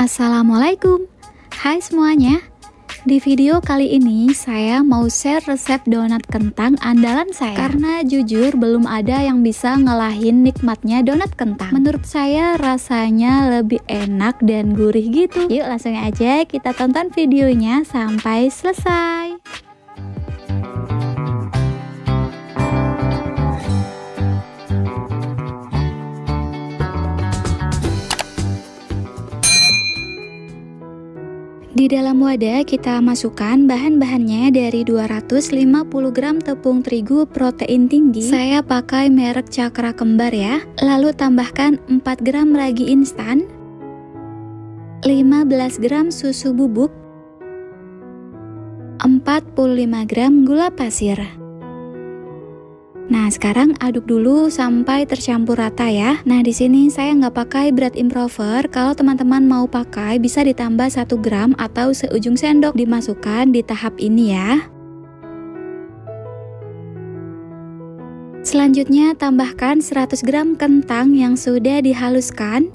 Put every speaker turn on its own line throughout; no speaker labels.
Assalamualaikum. Hai semuanya. Di video kali ini saya mau share resep donat kentang andalan saya. Karena jujur belum ada yang bisa ngalahin nikmatnya donat kentang. Menurut saya rasanya lebih enak dan gurih gitu. Yuk langsung aja kita tonton videonya sampai selesai. Di dalam wadah kita masukkan bahan-bahannya dari 250 gram tepung terigu protein tinggi. Saya pakai merek Cakra Kembar ya. Lalu tambahkan 4 gram ragi instan, 15 gram susu bubuk, 45 gram gula pasir. Nah, sekarang aduk dulu sampai tercampur rata ya. Nah, di sini saya nggak pakai bread improver. Kalau teman-teman mau pakai, bisa ditambah 1 gram atau seujung sendok. Dimasukkan di tahap ini ya. Selanjutnya, tambahkan 100 gram kentang yang sudah dihaluskan.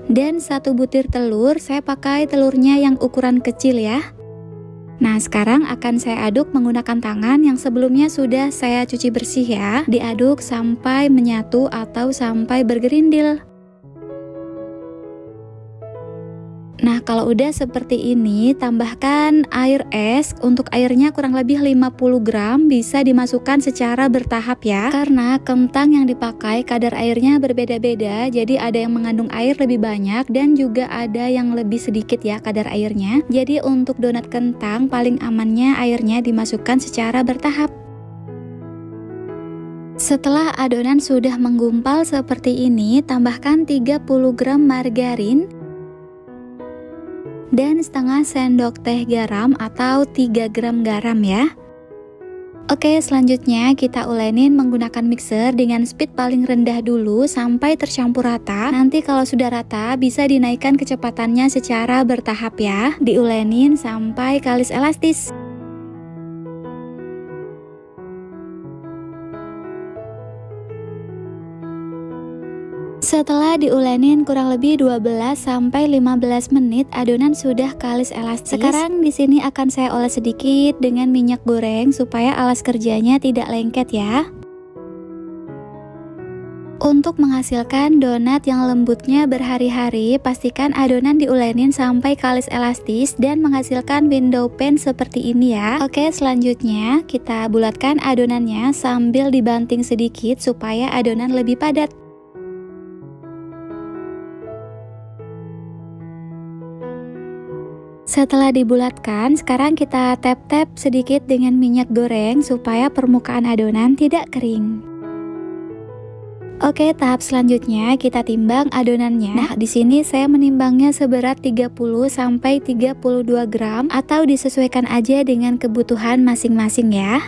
Dan 1 butir telur, saya pakai telurnya yang ukuran kecil ya. Nah, sekarang akan saya aduk menggunakan tangan yang sebelumnya sudah saya cuci bersih ya. Diaduk sampai menyatu atau sampai bergerindil. Nah, kalau udah seperti ini, tambahkan air es. Untuk airnya kurang lebih 50 gram, bisa dimasukkan secara bertahap ya. Karena kentang yang dipakai kadar airnya berbeda-beda, jadi ada yang mengandung air lebih banyak dan juga ada yang lebih sedikit ya kadar airnya. Jadi untuk donat kentang paling amannya airnya dimasukkan secara bertahap. Setelah adonan sudah menggumpal seperti ini, tambahkan 30 gram margarin dan setengah sendok teh garam atau 3 gram garam ya. Oke, selanjutnya kita ulenin menggunakan mixer dengan speed paling rendah dulu sampai tercampur rata. Nanti kalau sudah rata bisa dinaikkan kecepatannya secara bertahap ya. Diulenin sampai kalis elastis. Setelah diulenin kurang lebih 12-15 menit, adonan sudah kalis elastis. Sekarang di sini akan saya oles sedikit dengan minyak goreng supaya alas kerjanya tidak lengket ya. Untuk menghasilkan donat yang lembutnya berhari-hari, pastikan adonan diulenin sampai kalis elastis dan menghasilkan window pane seperti ini ya. Oke, selanjutnya kita bulatkan adonannya sambil dibanting sedikit supaya adonan lebih padat. Setelah dibulatkan, sekarang kita tap-tap sedikit dengan minyak goreng supaya permukaan adonan tidak kering. Oke, tahap selanjutnya kita timbang adonannya. Nah, di sini saya menimbangnya seberat 30-32 gram atau disesuaikan aja dengan kebutuhan masing-masing ya.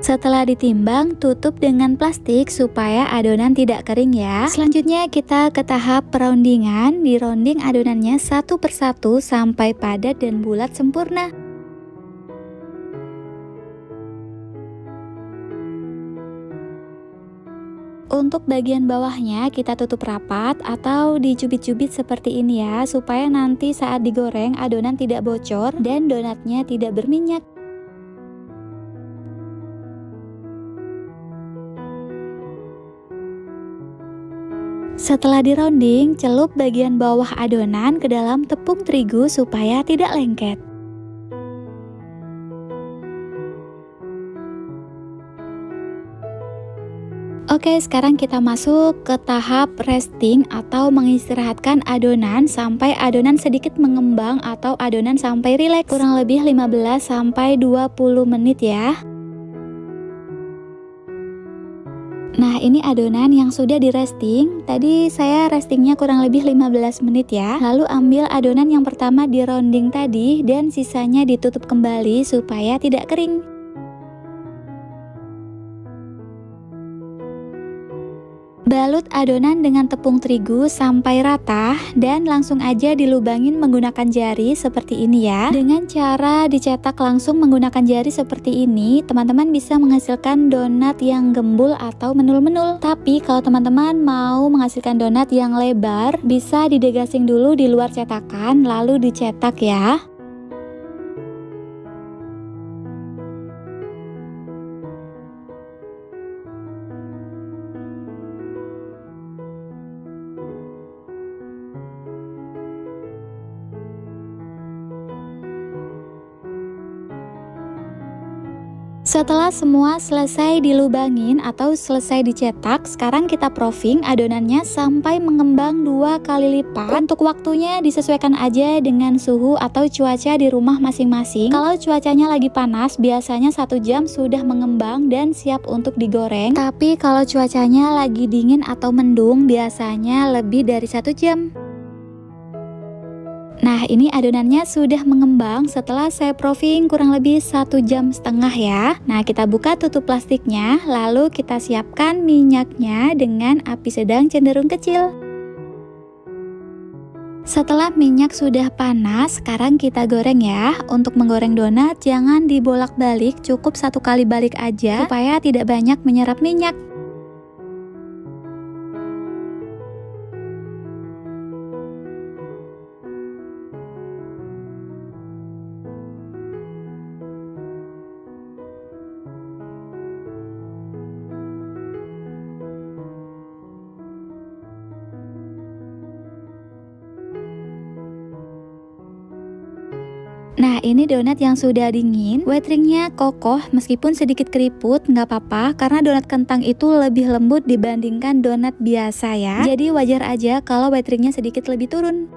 Setelah ditimbang, tutup dengan plastik supaya adonan tidak kering ya. Selanjutnya kita ke tahap perundingan. Dironding adonannya satu persatu sampai padat dan bulat sempurna. Untuk bagian bawahnya kita tutup rapat atau dicubit-cubit seperti ini ya, supaya nanti saat digoreng adonan tidak bocor dan donatnya tidak berminyak. Setelah dironding, celup bagian bawah adonan ke dalam tepung terigu supaya tidak lengket. Oke, sekarang kita masuk ke tahap resting atau mengistirahatkan adonan sampai adonan sedikit mengembang atau adonan sampai rileks. Kurang lebih 15-20 menit ya. Nah, ini adonan yang sudah di resting. Tadi saya restingnya kurang lebih 15 menit ya. Lalu ambil adonan yang pertama di rounding tadi dan sisanya ditutup kembali supaya tidak kering. Balut adonan dengan tepung terigu sampai rata dan langsung aja dilubangin menggunakan jari seperti ini ya. Dengan cara dicetak langsung menggunakan jari seperti ini, teman-teman bisa menghasilkan donat yang gembul atau menul-menul. Tapi kalau teman-teman mau menghasilkan donat yang lebar, bisa didegasing dulu di luar cetakan lalu dicetak ya. Setelah semua selesai dilubangin atau selesai dicetak, sekarang kita proofing adonannya sampai mengembang 2 kali lipat. Untuk waktunya disesuaikan aja dengan suhu atau cuaca di rumah masing-masing. Kalau cuacanya lagi panas, biasanya 1 jam sudah mengembang dan siap untuk digoreng. Tapi kalau cuacanya lagi dingin atau mendung, biasanya lebih dari 1 jam. Nah, ini adonannya sudah mengembang setelah saya proofing kurang lebih 1,5 jam ya. Nah, kita buka tutup plastiknya, lalu kita siapkan minyaknya dengan api sedang cenderung kecil. Setelah minyak sudah panas, sekarang kita goreng ya. Untuk menggoreng donat jangan dibolak-balik, cukup 1 kali balik aja supaya tidak banyak menyerap minyak. Nah, ini donat yang sudah dingin, white-ringnya kokoh meskipun sedikit keriput, nggak apa-apa karena donat kentang itu lebih lembut dibandingkan donat biasa ya. Jadi wajar aja kalau white-ringnya sedikit lebih turun.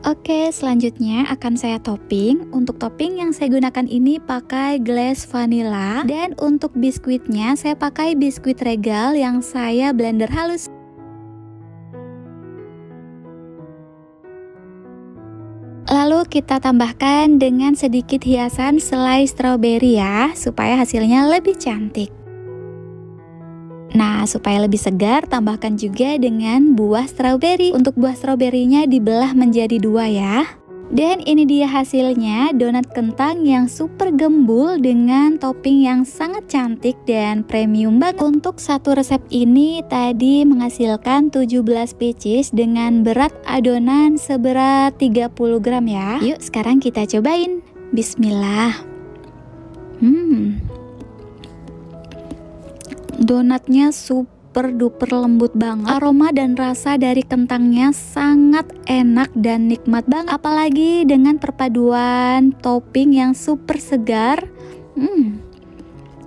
Oke, selanjutnya akan saya topping. Untuk topping yang saya gunakan ini pakai glaze vanilla, dan untuk biskuitnya saya pakai biskuit Regal yang saya blender halus. Lalu kita tambahkan dengan sedikit hiasan selai stroberi ya, supaya hasilnya lebih cantik. Nah, supaya lebih segar, tambahkan juga dengan buah stroberi. Untuk buah stroberinya dibelah menjadi 2 ya. Dan ini dia hasilnya, donat kentang yang super gembul dengan topping yang sangat cantik dan premium banget. Untuk satu resep ini tadi menghasilkan 17 pieces dengan berat adonan seberat 30 gram ya. Yuk sekarang kita cobain. Bismillah. Donatnya super duper lembut banget, aroma dan rasa dari kentangnya sangat enak dan nikmat banget, apalagi dengan perpaduan topping yang super segar.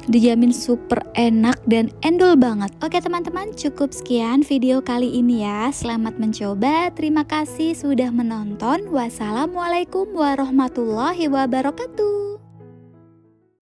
Dijamin super enak dan endul banget. Oke teman-teman, cukup sekian video kali ini ya. Selamat mencoba, terima kasih sudah menonton. Wassalamualaikum warahmatullahi wabarakatuh.